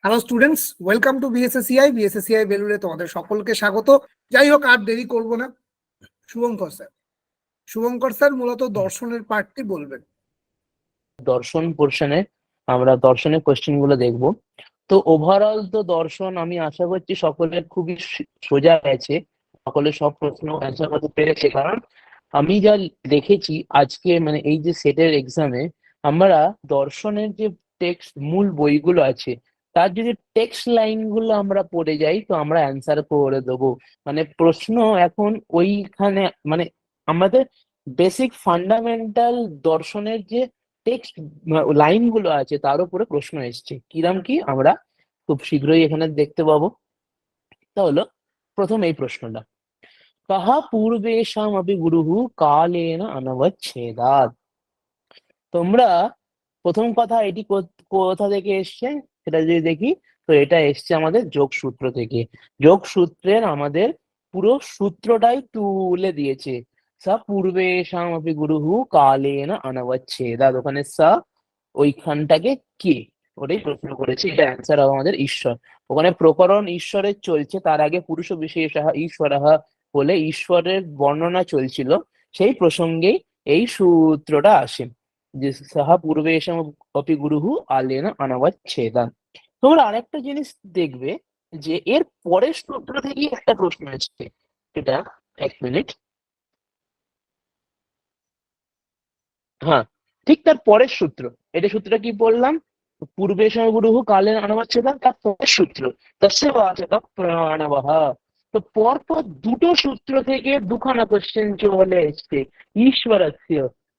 Hello students, welcome to BSSCI বেলুড়ে তোমাদের সকলকে স্বাগত। যাই হোক, আর দেরি করব না। শুভঙ্কর স্যার মূলত দর্শনের পার্টটি বলবেন। দর্শন পোর্শনে আমরা দর্শনের কোশ্চেন গুলো দেখবো। তো ওভারঅল তো দর্শন আমি আশা করছি সকলের খুবই সোজা আছে, সকলে সব প্রশ্ন অ্যান্সার করতে পেরেছে। কারণ আমি যা দেখেছি আজকে মানে এই যে সেটের এক্সামে আমরা দর্শনের যে টেক্সট মূল বইগুলো আছে তার যদি টেক্সট লাইন গুলো আমরা পড়ে যাই তো আমরা অ্যান্সার করে দেবো। মানে প্রশ্ন এখন ওইখানে মানে আমাদের বেসিক ফান্ডামেন্টাল দর্শনের যে টেক্সট লাইন গুলো আছে তার উপরে প্রশ্ন এসছে, কিরম কি আমরা খুব শীঘ্রই এখানে দেখতে পাবো। তা হলো প্রথম এই প্রশ্নটা, কাহা পূর্বেশাম অপি গুরুহু কালেন অনবচ্ছেদাৎ। তোমরা প্রথম কথা এটি কোথা থেকে এসছে সেটা যদি দেখি, তো এটা এসছে আমাদের যোগসূত্র থেকে। যোগসূত্রের আমাদের পুরো সূত্রটাই তুলে দিয়েছে। সা পূর্বেশাম অপি গুরুহু কালেন অনবচ্ছেদাৎ, ওখানে সা ওইখানটাকে কে, ওটাই প্রশ্ন করেছে। এটা অ্যান্সার হবে আমাদের ঈশ্বর। ওখানে প্রকরণ ঈশ্বরের চলছে, তার আগে পুরুষ বিশেষঃ ঈশ্বরঃ বলে ঈশ্বরের বর্ণনা চলছিল, সেই প্রসঙ্গেই এই সূত্রটা আসে যে সাহা পূর্বেশম অপি গুরুহু আলেন অনবচ্ছেদাৎ। তোমরা আরেকটা জিনিস দেখবে যে এর পরের সূত্র থেকেই একটা প্রশ্ন এসছে। এটা এক মিনিট, হ্যাঁ ঠিক তার পরের সূত্র। এটা সূত্রটা কি বললাম, পূর্বেশম গুরুহু কালেন অনবচ্ছেদাৎ, তার পরের সূত্র তস্য বাচক প্রমাণবহ। তো পরপর দুটো সূত্র থেকে দুখানা কোশ্চেন চলে এসছে ঈশ্বরস্য।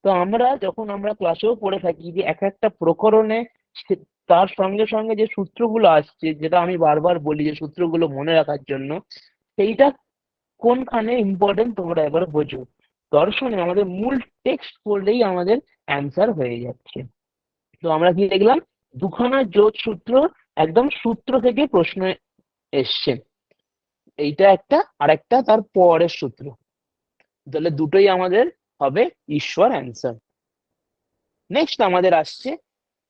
তো আমরা যখন আমরা ক্লাসেও পড়ে থাকি যে এক একটা প্রকরণে তার সঙ্গে সঙ্গে যে সূত্রগুলো আসছে, যেটা আমি বারবার বলি যে সূত্রগুলো মনে রাখার জন্য, সেইটা কোনখানে ইম্পর্টেন্ট তোমরা এবার বোঝো। দর্শনে আমাদের মূল টেক্সট পড়লেই আমাদের অ্যান্সার হয়ে যাচ্ছে। তো আমরা কি দেখলাম, দুখানা যোগ সূত্র, একদম সূত্র থেকে প্রশ্ন এসছে, এইটা একটা আর একটা তার পরের সূত্র, তাহলে দুটোই আমাদের হবে ঈশ্বর অ্যান্সার। নেক্সট আমাদের আসছে,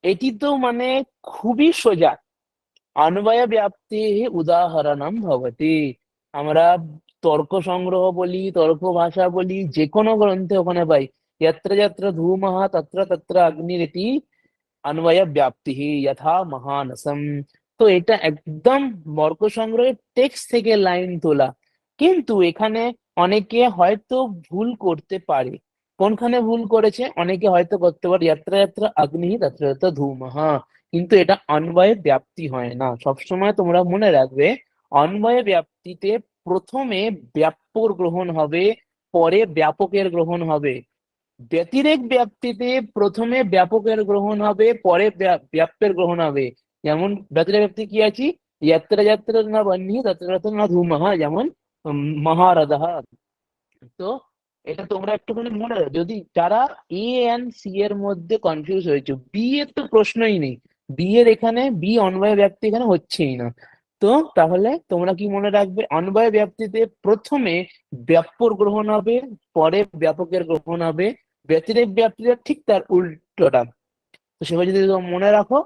এটি তো মানে খুবই সোজা, অন্বয় ব্যাপ্তি উদাহরণম ভবতি। আমরা তর্ক সংগ্রহ বলি, তর্ক ভাষা বলি, যে কোনো গ্রন্থে ওখানে পাই যত্র যত্র ধূমः তত্র তত্র অগ্নিরিতি অন্বয় ব্যাপ্তি যথা মহানসম। তো এটা একদম তর্ক সংগ্রহের টেক্সট থেকে লাইন তোলা, কিন্তু এখানে অনেকে হয়তো ভুল করতে পারে। কোনখানে ভুল করেছে অনেকে হয়তো করতে পারে যত্র যত্র অগ্নি তত্র তত্র ধূমः, কিন্তু এটা অন্বয়ে ব্যাপ্তি হয় না। সবসময় তোমরা মনে রাখবে, অন্বয়ে ব্যাপ্তিতে প্রথমে ব্যাপ্যর গ্রহণ হবে, পরে ব্যাপকের গ্রহণ হবে। ব্যতিরেক ব্যাপ্তিতে প্রথমে ব্যাপকের গ্রহণ হবে, পরে ব্যাপ্যের গ্রহণ হবে। যেমন ব্যতিরেক ব্যাপ্তি কি আছে, যত্র যত্র না বহ্নি তত্র তত্র না ধূমः, যেমন মহারথः। তো এটা তোমরা একটুখানি মনে রাখো, যদি যারা এ এন্ড সি এর মধ্যে কনফিউজ হয়েছে, বি এর তো প্রশ্নই নেই, বি এর এখানে বি অন্বয় ব্যাপ্তি এখানে হচ্ছেই না। তো তাহলে তোমরা কি মনে রাখবে, অন্বয় ব্যাপ্তিতে প্রথমে ব্যাপ্যর গ্রহণ হবে, পরে ব্যাপকের গ্রহণ হবে। ব্যতিরেক ব্যাপ্তিতে ঠিক তার উল্টোটা। তো সেভাবে যদি তোমরা মনে রাখো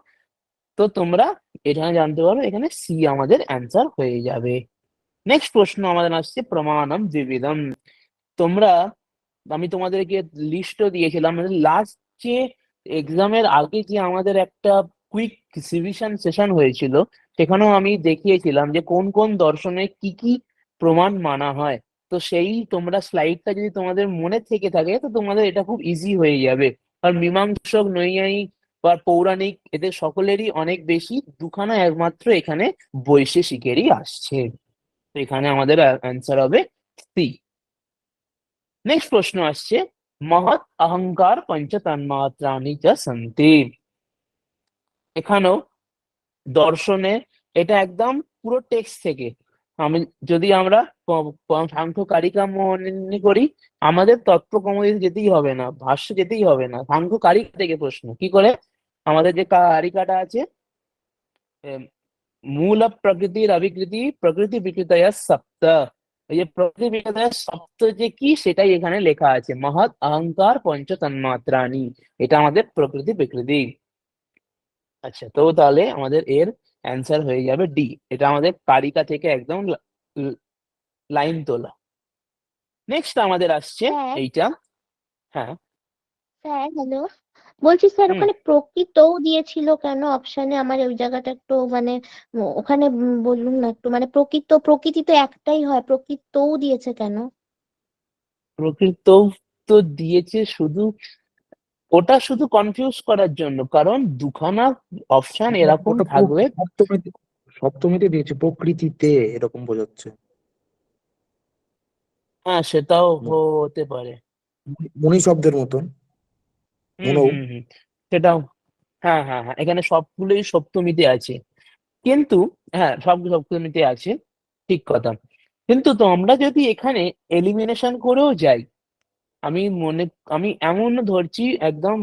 তো তোমরা এখানে জানতে পারো, এখানে সি আমাদের অ্যান্সার হয়ে যাবে। নেক্সট প্রশ্ন আমাদের আসছে প্রমাণম দ্বিবিধম। তোমরা, আমি তোমাদেরকে লিস্টও দিয়েছিলাম লাস্ট যে এক্সামের আগে যে আমাদের একটা কুইক রিভিশন সেশন হয়েছিল, সেখানেও আমি দেখিয়েছিলাম যে কোন কোন দর্শনে কি কি প্রমাণ মানা হয়। তো সেই তোমরা স্লাইডটা যদি তোমাদের মনে থেকে থাকে তো তোমাদের এটা খুব ইজি হয়ে যাবে। আর মীমাংসক, নৈয়ায়িক বা পৌরাণিক এদের সকলেরই অনেক বেশি, দুখানা একমাত্র এখানে বৈশেষিকেরই আসছে। তো এখানে আমাদের অ্যান্সার হবে সি। নেক্সট প্রশ্ন আসছে, মহৎ অহংকার পঞ্চ তন্মাত্রানি চ সন্তি। এখানেও দর্শনে এটা একদম পুরো টেক্সট থেকে। আমি যদি আমরা সাংখ্য কারিকা মনে করি, আমাদের তত্ত্ব কমোদিতে যেতেই হবে না, ভাষ্য যেতেই হবে না, সাংখ্য কারিকা থেকে প্রশ্ন। কি করে, আমাদের যে কারিকাটা আছে, মূল প্রকৃতির অবিকৃতি প্রকৃতি বিকৃতয় সপ্ত, এই যে প্রকৃতি বিকৃতয় সপ্ত যে কি সেটাই এখানে লেখা আছে, মহৎ অহংকার পঞ্চ তন্মাত্রানি, এটা আমাদের প্রকৃতি বিকৃতি। আচ্ছা, তো তাহলে আমাদের এর অ্যান্সার হয়ে যাবে ডি। এটা আমাদের কারিকা থেকে একদম লাইন তোলা। নেক্সট আমাদের আসছে স্যার এইটা। হ্যাঁ। স্যার হ্যালো, বলছি স্যার হুম। ওখানে প্রকৃতও দিয়েছিল কেন অপশানে? আমার ওই জায়গাটা একটু মানে ওখানে বলুন না একটু, মানে প্রকৃতি তো একটাই হয়, প্রকৃতও দিয়েছে কেন? প্রকৃত তো দিয়েছে শুধু, ওটা শুধু কনফিউজ করার জন্য, কারণ দুখানা অপশন এরকম ওটা থাকবে। সপ্তমীতে, সপ্তমীতে দিয়েছে প্রকৃতিতে, এরকম বোঝাচ্ছে। হ্যাঁ, সেটাও হতে পারে। মনি শব্দের মতন। হুম মনৌ। হুম হুম সেটাও। হ্যাঁ হ্যাঁ হ্যাঁ, এখানে সবগুলোই সপ্তমীতে আছে, কিন্তু হ্যাঁ সব সপ্তমীতে আছে, ঠিক কথা। কিন্তু তো আমরা যদি এখানে এলিমিনেশন করেও যাই, আমি মনে, আমি এমন ধরছি একদম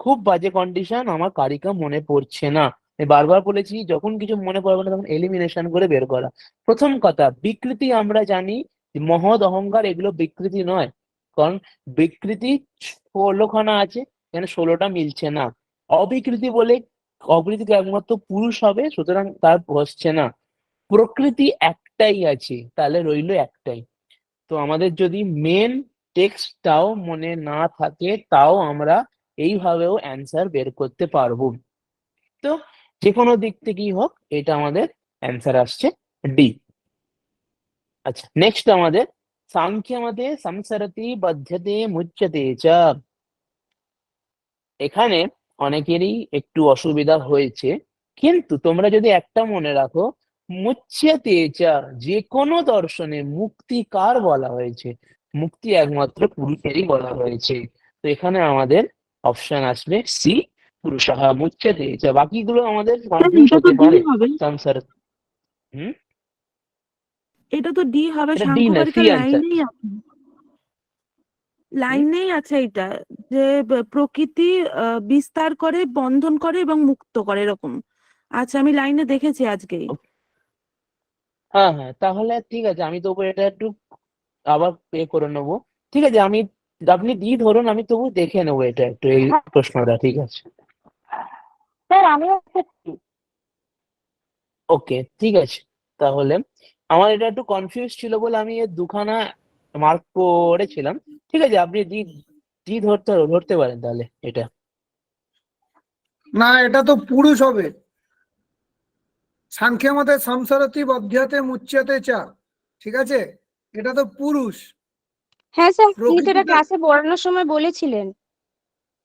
খুব বাজে কন্ডিশন, আমার কারিকা মনে পড়ছে না, আমি বারবার বলেছি যখন কিছু মনে পড়বে না তখন এলিমিনেশন করে বের করা। প্রথম কথা, বিকৃতি আমরা জানি যে মহৎ অহংকার এগুলো বিকৃতি নয়, কারণ বিকৃতি 16খানা আছে, এখানে 16টা মিলছে না। অবিকৃতি বলে অবিকৃতি একমাত্র পুরুষ হবে, সুতরাং তার বসছে না। প্রকৃতি একটাই আছে, তাহলে রইলো একটাই। তো আমাদের যদি মেন টেক্সটটাও মনে না থাকে, তাও আমরা এইভাবেও অ্যান্সার বের করতে পারবো। তো যে কোনো দিক থেকেই হোক, এটা আমাদের অ্যান্সার আসছে ডি। আচ্ছা, নেক্সট আমাদের সাংখ্যমতে সংসরতি বধ্যতে মুচ্যতে চ। এখানে অনেকেরই একটু অসুবিধা হয়েছে, কিন্তু তোমরা যদি একটা মনে রাখো, মুচ্যতে চ, যে কোনো দর্শনে মুক্তি কার বলা হয়েছে? মুক্তি একমাত্র পুরুষেরই বলা হয়েছে। তো এখানে আমাদের অপশন আসবে সি, পুরুষঃ মুচ্যতে চ। বাকিগুলো আমাদের স্যার কনফিউজ এটা তো হতে ডি পারে। হবে, সংসার, হুম, এটা তো ডি হবে, এটা ডি না, সি সাংখ্যকারিকার আনসার। লাইনেই আছে, লাইনেই আছে এটা, যে প্রকৃতি বিস্তার করে, বন্ধন করে এবং মুক্ত করে এরকম। আচ্ছা, আমি লাইনে দেখেছি আজকেই। হ্যাঁ হ্যাঁ, তাহলে ঠিক আছে, আমি তবু এটা একটু আবার পে করে নেবো। ঠিক আছে, আমি, আপনি দি ধরুন, আমি তবু দেখে নেবো এটা একটু, এই প্রশ্নটা, ঠিক আছে? স্যার আমিও দেখছি। ওকে, ঠিক আছে। তাহলে আমার এটা একটু কনফিউজ ছিল বলে আমি এর দুখানা মার্ক করেছিলাম। ঠিক আছে, আপনি দি, দি ধরতে পারেন তাহলে এটা। না, এটা তো পুরুষ হবে। সাংখ্যের মতে সংসারতি বধ্যতে মুচ্যতে চা, ঠিক আছে, এটা তো পুরুষ। হ্যাঁ স্যার, আপনি তো এটা প্রকৃতিতে, ক্লাসে পড়ানোর সময় বলেছিলেন।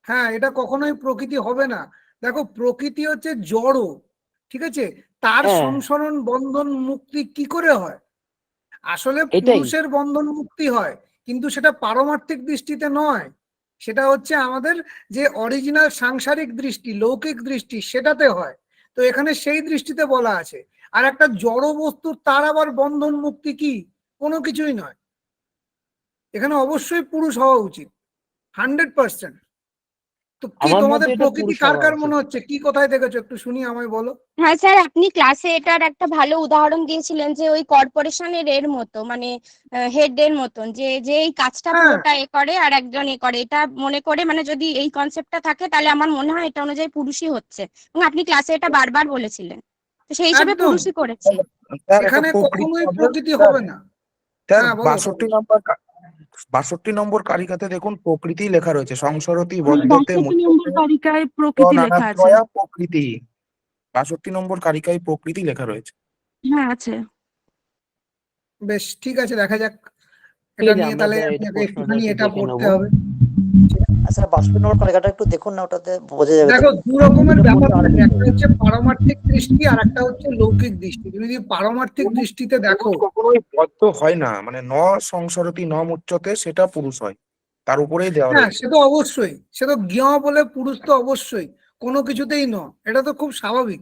হ্যাঁ, এটা কখনোই প্রকৃতি হবে না। দেখো, প্রকৃতি হচ্ছে জড়, ঠিক আছে, তার হ্যাঁ, সংসরণ বন্ধন মুক্তি কি করে হয়? আসলে এটাই। পুরুষের বন্ধন মুক্তি হয়, কিন্তু সেটা পারমার্থিক দৃষ্টিতে নয়, সেটা হচ্ছে আমাদের যে অরিজিনাল সাংসারিক দৃষ্টি, লৌকিক দৃষ্টি, সেটাতে হয়। তো এখানে সেই দৃষ্টিতে বলা আছে। আর একটা জড় বস্তুর তার আবার বন্ধন মুক্তি কি? কোনো কিছুই নয়। এখানে অবশ্যই পুরুষ হওয়া উচিত, 100%। তো কি আমার মতে তোমাদের এটা প্রকৃতি পুরুষ কার হওয়া কার উচিত। মনে হচ্ছে? কি কোথায় দেখেছো একটু শুনি, আমায় বলো। হ্যাঁ স্যার, আপনি ক্লাসে এটার একটা ভালো উদাহরণ দিয়েছিলেন, যে ওই কর্পোরেশনের এর মতো, মানে হেড এর মতন, যে যে এই কাজটা হ্যাঁ, পুরোটা এ করে আর একজন এ করে, এটা মনে করে, মানে যদি এই কনসেপ্টটা থাকে তাহলে আমার মনে হয় এটা অনুযায়ী পুরুষই হচ্ছে, এবং আপনি ক্লাসে এটা বারবার বলেছিলেন, তো সেই হিসেবে একদম। পুরুষই করেছে। স্যার এটা এখানে প্রকৃতি কখনোই হবে। প্রকৃতি স্যার, হবে না। স্যার হ্যাঁ, বলো। 62 নম্বর কারিকাতে দেখুন প্রকৃতি লেখা রয়েছে, সংসরতি বদ্ধতে 62 নম্বর মুচ্যতে তালিকায় প্রকৃতি লেখা আছে। নানাত্রয়া প্রকৃতি। 62 নম্বর কারিকায় প্রকৃতি লেখা রয়েছে। হ্যাঁ আছে। বেশ, ঠিক আছে, দেখা যাক। ঠিক এটা আছে, নিয়ে আমরা তাহলে এটা আপনাকে প্রশ্নটা একটুখানি একটু এটা দেখে পড়তে নেবো। হবে। আচ্ছা, 62 নম্বর তালিকাটা একটু দেখুন না, ওটাতে বোঝা যাবে তো। দেখো, দু রকমের এটা ব্যাপার পড়লে থাকে, আরেকটু একটা হচ্ছে পারমার্থিক দৃষ্টি আর একটা হচ্ছে লৌকিক দৃষ্টি। তুমি যদি পারমার্থিক দৃষ্টিতে দেখো, পুরুষ কখনোই বদ্ধ হয় না, মানে ন সংসরতি ন মুচ্যতে, সেটা পুরুষ হয়, তার উপরেই দেওয়া হ্যাঁ, রয়েছে। সে তো অবশ্যই, সে তো জ্ঞ বলে পুরুষ তো অবশ্যই, কোনো কিছুতেই ন, এটা তো খুব স্বাভাবিক।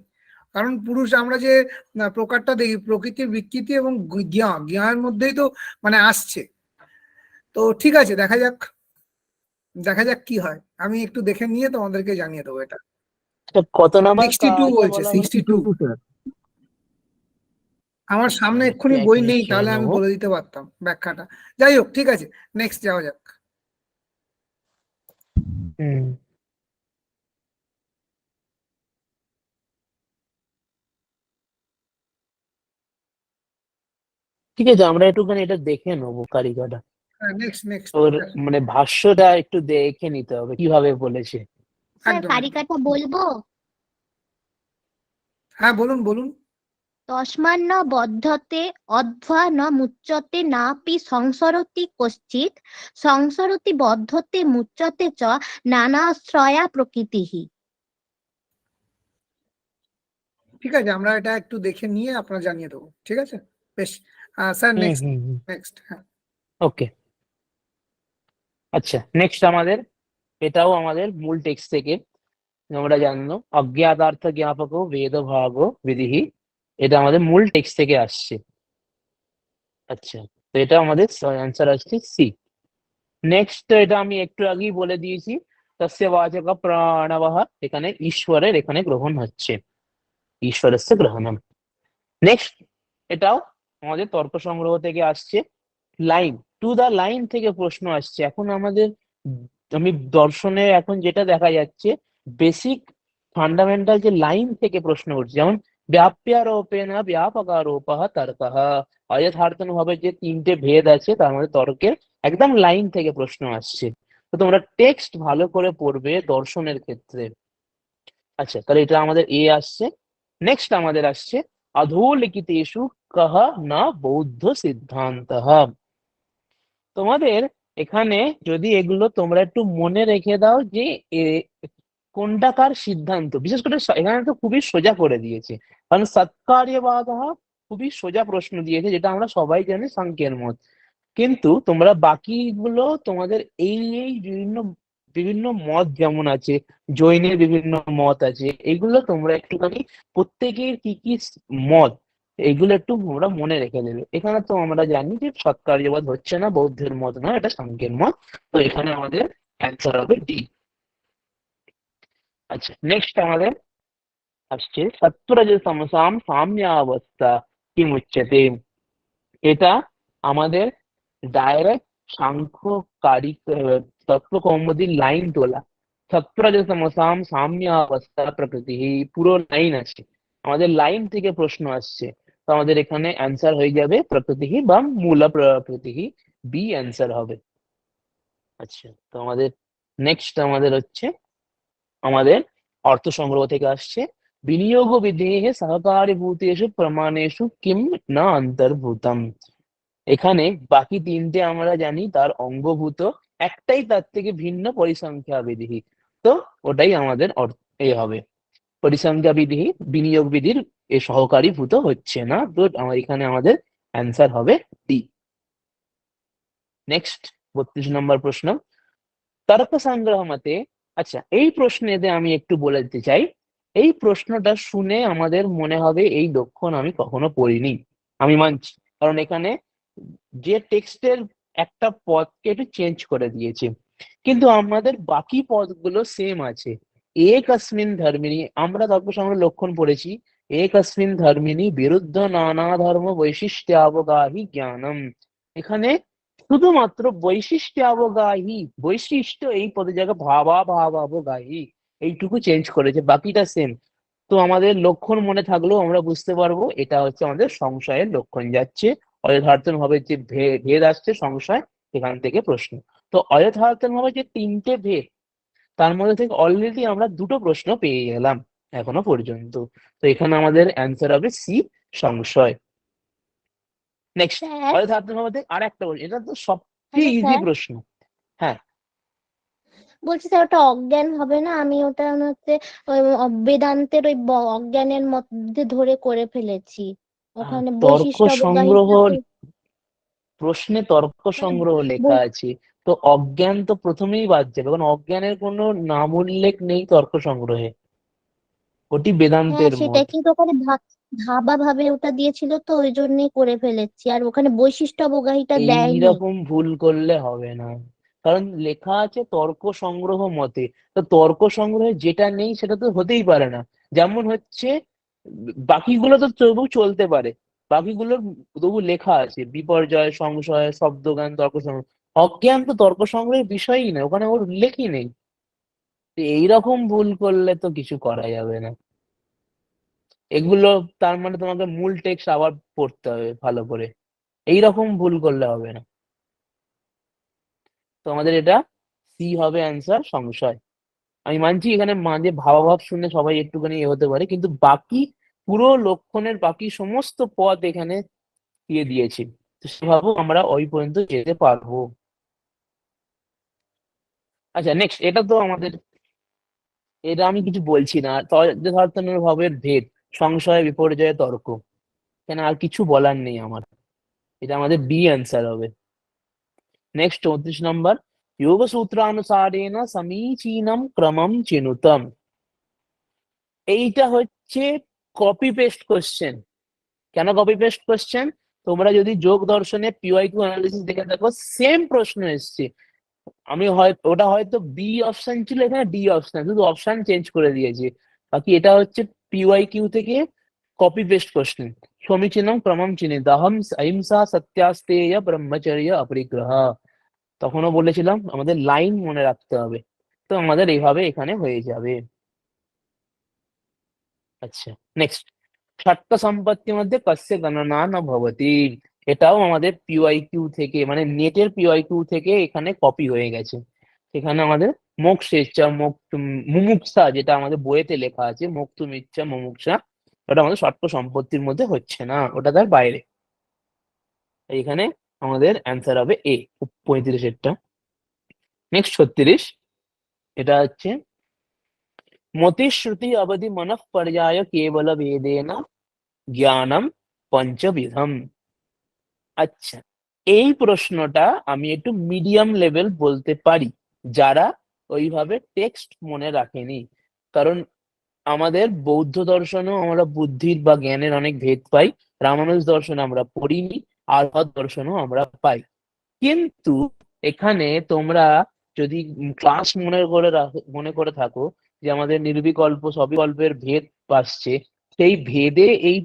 কারণ পুরুষ আমরা যে প্রকারটা দেখি, প্রকৃতির বিকৃতি এবং জ্ঞেয়ের মধ্যেই তো মানে আসছে। তো ঠিক আছে, দেখা যাক, দেখা যাক কি হয়। আমি একটু দেখে নিয়ে তোমাদেরকে জানিয়ে দেবো এটা। এটা কত নাম্বার 62 ইয়া বলছে, বলা হলো? 62। আমার আচ্ছা, সামনে আমি একটু এক্ষুনি এক বই মিনিট নেই, খেয়ে তাহলে আমি নেবো। বলে দিতে পারতাম ব্যাখ্যাটা। যাই হোক, ঠিক আছে, নেক্সট যাওয়া যাক। হুম। ঠিক আছে, আমরা একটুখানি এটা দেখে নেবো কারিকাটা, হ্যাঁ, নেক্সট নেক্সট ওর মানে ভাষ্যটা একটু দেখে নিতে হবে কিভাবে বলেছে। স্যার একদম। কারিকাটা বলবো? হ্যাঁ, বলুন বলুন। তস্মান্ন বদ্ধতে অধ্বা ন মুচ্যতে নাপি সংসরতি কশ্চিৎ সংসরতি বদ্ধতে মুচ্যতে চ নানাশ্রয়া প্রকৃতিঃ। ঠিক আছে, আমরা এটা একটু দেখে নিয়ে আপনার জানিয়ে দেবো, ঠিক আছে? বেশ। Sir next next. হ্যাঁ, ওকে, আচ্ছা নেক্সট আমাদের, এটাও আমাদের মূল টেক্সট থেকে আমরা জানলো, অজ্ঞাতার্থ জ্ঞাপক বেদ ভাগ বিধি, এটা আমাদের মূল টেক্সট থেকে আসছে। আচ্ছা, তো এটা আমাদের অ্যান্সার আসছে সি। নেক্সট, এটা আমি একটু আগেই বলে দিয়েছি, তস্য বাচক প্রাণবহ, এখানে ঈশ্বরের এখানে গ্রহণ হচ্ছে, ঈশ্বরস্য গ্রহণম। নেক্সট, এটাও আমাদের তর্ক সংগ্রহ থেকে আসছে, লাইন টু দা লাইন থেকে প্রশ্ন আসছে। এখন আমাদের আমি দর্শনে এখন যেটা দেখা যাচ্ছে, বেসিক ফান্ডামেন্টাল যে লাইন থেকে প্রশ্ন উঠছে, যেমন ব্যাপ্যারোপেণ ব্যাপকারোপঃ তর্কঃ, অযথার্থভাবে যে তিনটে ভেদ আছে তার মধ্যে তর্কের একদম লাইন থেকে প্রশ্ন আসছে। তো তোমরা টেক্সট ভালো করে পড়বে দর্শনের ক্ষেত্রে। আচ্ছা, তাহলে এটা আমাদের এ আসছে। নেক্সট আমাদের আসছে অধোলিখিতেষু কহ না বৌদ্ধ সিদ্ধান্তঃ। তোমাদের এখানে যদি এগুলো তোমরা একটু মনে রেখে দাও যে কোনটা কার সিদ্ধান্ত, বিশেষ করে এখানে তো খুবই সোজা করে দিয়েছে, কারণ সৎকার্যবাদ খুবই সোজা প্রশ্ন দিয়েছে, যেটা আমরা সবাই জানি সাংখ্যের মত। কিন্তু তোমরা বাকিগুলো তোমাদের এই এই বিভিন্ন বিভিন্ন মত যেমন আছে, জৈনের বিভিন্ন মত আছে, এগুলো তোমরা একটুখানি প্রত্যেকের কি কি মত, এইগুলো একটু তোমরা মনে রেখে দেবে। এখানে তো আমরা জানি যে সৎকার্যবাদ হচ্ছে না, বৌদ্ধের মত না, এটা সাংখ্যের মত। তো এখানে আমাদের অ্যান্সার হবে ডি। আচ্ছা, নেক্সট আমাদের আসছে সত্ত্বরজতমসাম সাম্যাবস্থা কি মুচ্যতে। এটা আমাদের ডাইরেক্ট সাংখ্যকারী তত্ত্বকৌমুদীর লাইন তোলা। সত্ত্বরজতমসাম সাম্যাবস্থা প্রকৃতি, পুরো লাইন আছে, আমাদের লাইন থেকে প্রশ্ন আসছে। তো আমাদের এখানে অ্যান্সার হয়ে যাবে প্রকৃতি বা মূল প্রকৃতি, বি অ্যান্সার হবে। আচ্ছা, তো আমাদের নেক্সট আমাদের হচ্ছে আমাদের অর্থ সংগ্রহ থেকে আসছে, বিনিয়োগ বিধেয় সহকারীভূতেষু প্রমাণেষু কিম না অন্তর্ভূতম। এখানে বাকি তিনটে আমরা জানি তার অঙ্গভূত, একটাই তার থেকে ভিন্ন, পরিসংখ্যা বিধি। তো ওটাই আমাদের এ হবে, পরিসংখ্যা বিধি বিনিয়োগ বিধির এ সহকারীভূত হচ্ছে না। তো এখানে আমাদের অ্যান্সার হবে ডি। নেক্সট 32 নম্বর প্রশ্ন, তর্ক সংগ্রহ মতে। আচ্ছা, এই প্রশ্নেতে আমি একটু বলে দিতে চাই, এই প্রশ্নটা শুনে আমাদের মনে হবে এই লক্ষণ আমি কখনো পড়িনি, আমি মানছি, কারণ এখানে যে টেক্সটের একটা পদকে একটু চেঞ্জ করে দিয়েছে, কিন্তু আমাদের বাকি পদগুলো সেম আছে। একস্মিন ধর্মিণী, আমরা তর্ক সংগ্রহ লক্ষণ পড়েছি, একস্মিন ধর্মিণী বিরুদ্ধ নানা ধর্ম বৈশিষ্ট্যাবগাহী জ্ঞানম। এখানে শুধুমাত্র বৈশিষ্ট্যাবগাহী, বৈশিষ্ট্য এই পদের জায়গায় ভাবাবগাহী এইটুকু চেঞ্জ করেছে, বাকিটা সেম। তো আমাদের লক্ষণ মনে থাকলেও আমরা বুঝতে পারবো এটা হচ্ছে আমাদের সংশয়ের লক্ষণ যাচ্ছে, অযথার্থন ভাবে যে ভেদ আসছে সংশয়, এখান থেকে প্রশ্ন। তো অযথার্থন ভাবে যে তিনটে ভেদ, তার মধ্যে থেকে অলরেডি আমরা দুটো প্রশ্ন পেয়ে গেলাম এখনো পর্যন্ত। তো এখানে আমাদের অ্যান্সার হবে সি, সংশয়। নেক্সট, স্যার, অযথার্থন ভাবে আর একটা প্রশ্ন, এটা তো সবচেয়ে হ্যালো ইজি স্যার, প্রশ্ন। হ্যাঁ, বলছি স্যার ওটা অজ্ঞান হবে না? আমি ওটা মনে হচ্ছে ওই বেদান্তের ওই অজ্ঞানের মধ্যে ধরে করে ফেলেছি। ওখানে তর্ক বৈশিষ্ট্য সংগ্রহ, অবগাহিকাতে প্রশ্নে তর্ক সংগ্রহ লেখা আছে, তো অজ্ঞান তো প্রথমেই বাদ যাবে, কারণ অজ্ঞানের কোনো নাম উল্লেখ নেই তর্ক সংগ্রহে, ওটি হ্যাঁ বেদান্তের মত। সেটাই, কিন্তু ওখানে ধাবা ভাবে ওটা দিয়েছিল তো ওই জন্যই করে ফেলেছি, আর ওখানে বৈশিষ্ট্য অবগাহীটা দেয়নি। এইরকম ভুল করলে হবে না, কারণ লেখা আছে তর্ক সংগ্রহ মতে, তো তর্ক সংগ্রহে যেটা নেই সেটা তো হতেই পারে না। যেমন হচ্ছে বাকিগুলো তো তবু চলতে পারে, বাকিগুলো তবু লেখা আছে বিপর্যয়, সংশয়, শব্দজ্ঞান, তর্ক সংগ্রহ। অজ্ঞান তো তর্ক সংগ্রহের বিষয়ই না, ওখানে ওর উল্লেখই নেই। তো এইরকম ভুল করলে তো কিছু করা যাবে না এগুলো। তার মানে তোমাকে মূল টেক্সট আবার পড়তে হবে ভালো করে। এইরকম ভুল করলে হবে না। তো আমাদের এটা সি হবে অ্যান্সার, সংশয়। আমি মানছি এখানে মাঝে ভাবাভাব শুনে সবাই একটুখানি হতে পারে, কিন্তু বাকি পুরো লক্ষণের বাকি সমস্ত পদ এখানে দিয়ে দিয়েছি, তো সেভাবেও আমরা ওই পর্যন্ত যেতে পারবো। আচ্ছা, নেক্সট, এটা তো আমাদের, এটা আমি কিছু বলছি না, তর্জন্য ভাবের ভেদ, সংশয়, বিপর্যয়, তর্ক, এখানে আর কিছু বলার নেই আমার, এটা আমাদের বি অ্যান্সার হবে। নেক্সট 34 নম্বর, যোগ সূত্রানুসারেণ সমীচীনম ক্রমম চিনুতম। এইটা হচ্ছে কপি পেস্ট কোশ্চেন। কেন কপি পেস্ট কোশ্চেন? তোমরা যদি যোগ দর্শনে পিওয়াইকিউ অ্যানালিসিস দেখে দেখো, সেম প্রশ্ন এসছে। ওটা হয়তো বি অপশন ছিল, এখানে ডি অপশন, শুধু অপশন চেঞ্জ করে দিয়েছে। বাকি এটা হচ্ছে পিওয়াইকিউ থেকে কপি পেস্ট কোশ্চেন। সমীচীনম ক্রমম চিহ্নিত অহিংসা সত্যাস্তেয় ব্রহ্মচর্য অপরিগ্রহ। তখনও বলেছিলাম আমাদের লাইন মনে রাখতে হবে, তো আমাদের এইভাবে এখানে হয়ে যাবে। আচ্ছা, নেক্সট, ষট্ট সম্পত্তির মধ্যে কস্য গণনা ন ভবতি। এটাও আমাদের পিওয়াইকিউ থেকে, মানে নেটের পিওয়াইকিউ থেকে এখানে কপি হয়ে গেছে। এখানে আমাদের মোক্ষেচ্ছা মুমুক্ষা, যেটা আমাদের বইয়েতে লেখা আছে মোক্তুম ইচ্ছা মুমুক্ষা, ওটা আমাদের ষট্ট সম্পত্তির মধ্যে হচ্ছে না, ওটা তার বাইরে। এখানে আমাদের অ্যান্সার হবে এ, 35-এরটা। নেক্সট 36, এটা হচ্ছে মতিশ্রুতি অবধি মনঃ পর্যায় কেবল ভেদেন জ্ঞানম পঞ্চবিধম। আচ্ছা, এই প্রশ্নটা আমি একটু মিডিয়াম লেভেল বলতে পারি, যারা ওইভাবে টেক্সট মনে রাখেনি। কারণ আমাদের বৌদ্ধ দর্শনেও আমরা বুদ্ধির বা জ্ঞানের অনেক ভেদ পাই, রামানুজ দর্শনে আমরা পড়িনি, আর্যভট্ট দর্শনেও আমরা পাই। কিন্তু এখানে তোমরা যদি ক্লাস মনে করে থাকো যে আমাদের নির্বিকল্প সবিকল্পের ভেদ আসছে, সেই ভেদে এই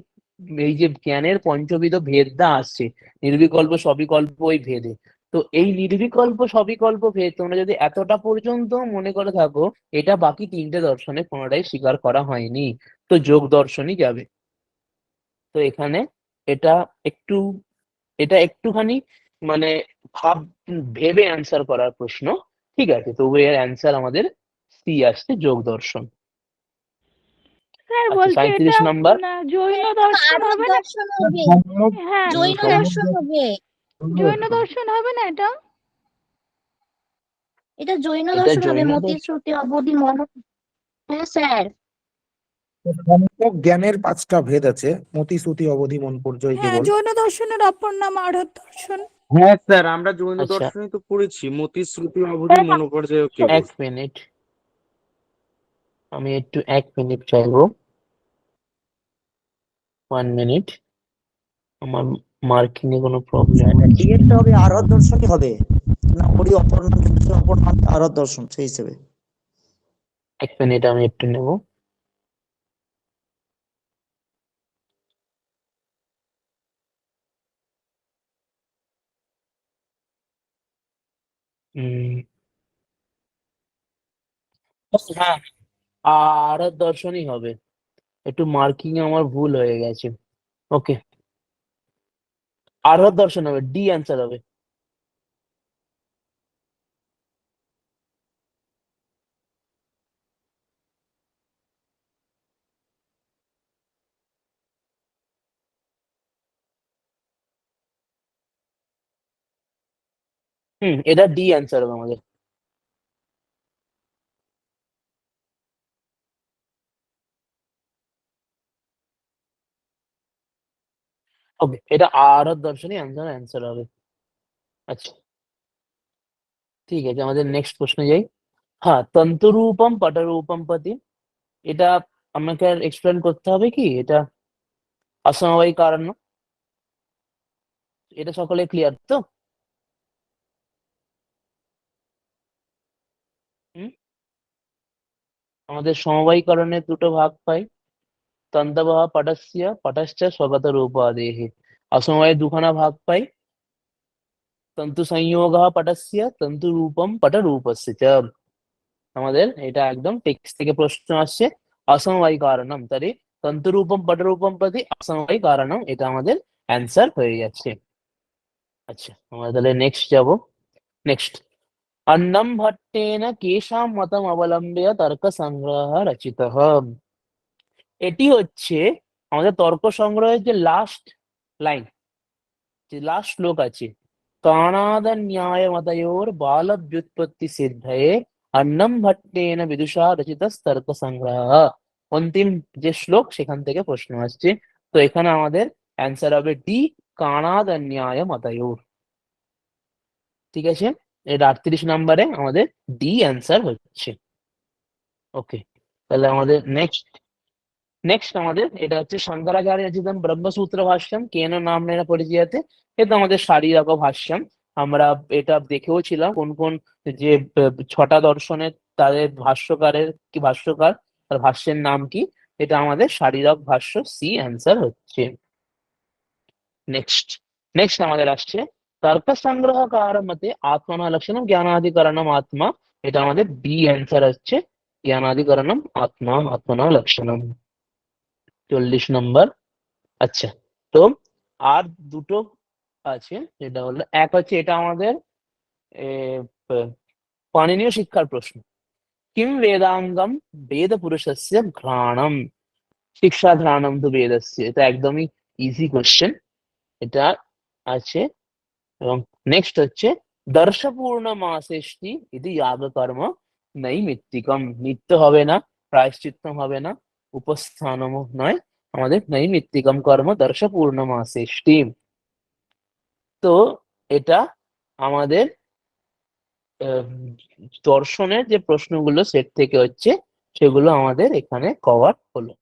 এই যে জ্ঞানের পঞ্চবিধ ভেদটা আসছে, নির্বিকল্প সবিকল্প ওই ভেদে। তো এই নির্বিকল্প সবিকল্প ভেদ তোমরা যদি এতটা পর্যন্ত মনে করে থাকো, এটা বাকি তিনটে দর্শনে কোনোটাই স্বীকার করা হয়নি, তো যোগ দর্শনই যাবে। তো এখানে এটা একটু এটা একটুখানি মানে ভাব ভেবে অ্যান্সার করার প্রশ্ন, ঠিক আছে? তবু এর অ্যান্সার আমাদের সি আসছে, যোগ দর্শন। স্যার আচ্ছা, বলছি এটা 37 নম্বর, জৈন দর্শন আরব হবে না? দর্শন হবে, হ্যাঁ, জৈন দর্শন হবে, জৈন দর্শন হবে না এটা? এটা জৈন এটা দর্শন হবে, জৈন মতি দর্শন। শ্রুতি অবধি মন। হ্যাঁ স্যার। সম্যক জ্ঞানের 5টা ভেদ আছে, মতি শ্রুতি অবধি মন পর্যায় হ্যাঁ, কেবল। জৈন দর্শনের অপর নাম আরত দর্শন। হ্যাঁ স্যার, আমরা জৈন আচ্ছা, দর্শনে তো পড়েছি মতি শ্রুতি অবধি মনোপর্যায় কেবল। এক মিনিট, আমি একটু 1 মিনিট চাইবো, 1 মিনিট। আমার মার্কিং এ কোনো প্রবলেম হচ্ছে। ডিএডটা হবে আরত দর্শনই হবে না, ওরই অপর নাম, কিন্তু অপর নাম আরত দর্শন সেই হিসেবে। 1 মিনিট আমি একটু নেব। হ্যাঁ, আর দর্শনই হবে, একটু মার্কিং এ আমার ভুল হয়ে গেছে। ওকে, আর দর্শন হবে, ডি অ্যান্সার হবে। এটা ডি অ্যান্সার হবে আমাদের। ওকে, এটা আর দর্শনই অ্যান্সার হবে। আচ্ছা, ঠিক আছে, আমাদের নেক্সট প্রশ্নে যাই। হ্যাঁ, তন্তুরূপম পটরূপম পতি, এটা আমাকে আর এক্সপ্লেন করতে হবে কি? এটা অসমবায়ী কারণ, এটা সকলে ক্লিয়ার তো? হুম, আমাদের সমবায়ীকরণের দুটো ভাগ পাই, তন্তবহ পটস্য পটশ্চ স্বগত রূপাদেহ। অসমবায়ে দুখানা ভাগ পাই, তন্তু সংযোগ পটস্য তন্তু রূপম পট রূপস্য চ। আমাদের এটা একদম টেক্সট থেকে প্রশ্ন আসছে, অসমবায়ী কারণম, তাহলে তন্তু রূপম পট রূপম প্রতি অসমবায়ী কারণম, এটা আমাদের অ্যান্সার হয়ে যাচ্ছে। আচ্ছা, আমরা তাহলে নেক্সট যাব। নেক্সট, अन्नं भट्टेन केषां मतम् अवलम्ब्य तर्क संग्रह रचितः। এটি হচ্ছে আমাদের তর্ক সংগ্রহের যে লাস্ট লাইন, যে লাস্ট শ্লোক আছে, কানাদ ন্যায় মতয়োর বাল ব্যুৎপত্তি সিদ্ধয়ে अन्नं ভট্টেন বিদুষা রচিত তর্ক সংগ্রহ। অন্তিম যে শ্লোক সেখান থেকে প্রশ্ন আসছে। তো এখানে আমাদের অ্যান্সার হবে ডি, কানাদ ন্যায় মতয়োর। ঠিক আছে, এটা 38 নম্বরে আমাদের ডি অ্যান্সার হচ্ছে। ওকে, তাহলে আমাদের নেক্সট আমাদের এটা হচ্ছে শঙ্করাচার্য রচিতম ব্রহ্মসূত্র ভাষ্যম কেন নামেন পরিচিয়তে। এটা আমাদের শারীরক ভাষ্যম। আমরা এটা দেখেও ছিলাম কোন কোন যে 6টা দর্শনের তাদের ভাষ্যকার তার ভাষ্যের নাম কি। এটা আমাদের শারীরক ভাষ্য, সি অ্যান্সার হচ্ছে। নেক্সট আমাদের আসছে তর্ক সংগ্রহকার মতে আত্মনা লক্ষণম জ্ঞানাধিকরণম আত্মা। এটা আমাদের বি অ্যান্সার হচ্ছে, জ্ঞানাধিকরণম আত্মা আত্মনা লক্ষণম। 40 নম্বর। আচ্ছা, তো আর দুটো আছে, যেটা হলো এক হচ্ছে এটা আমাদের পাণিনীয় শিক্ষার প্রশ্ন। কিম বেদাঙ্গম বেদ পুরুষস্য ঘ্রাণম শিক্ষা ঘ্রাণম তো বেদস্য। এটা একদমই ইজি কোশ্চেন, এটা আছে। এবং নেক্সট হচ্ছে দর্শপূর্ণ মাসেষ্টি ইতি যাগ কর্ম নৈমিত্তিকম। নিত্য হবে না, প্রায়শ্চিত্তম হবে না, উপস্থানমও নয়, আমাদের নৈমিত্তিকম কর্ম দর্শপূর্ণ মাসেষ্টি। তো এটা আমাদের দর্শনের যে প্রশ্নগুলো সেট থেকে হচ্ছে, সেগুলো আমাদের এখানে কভার হলো।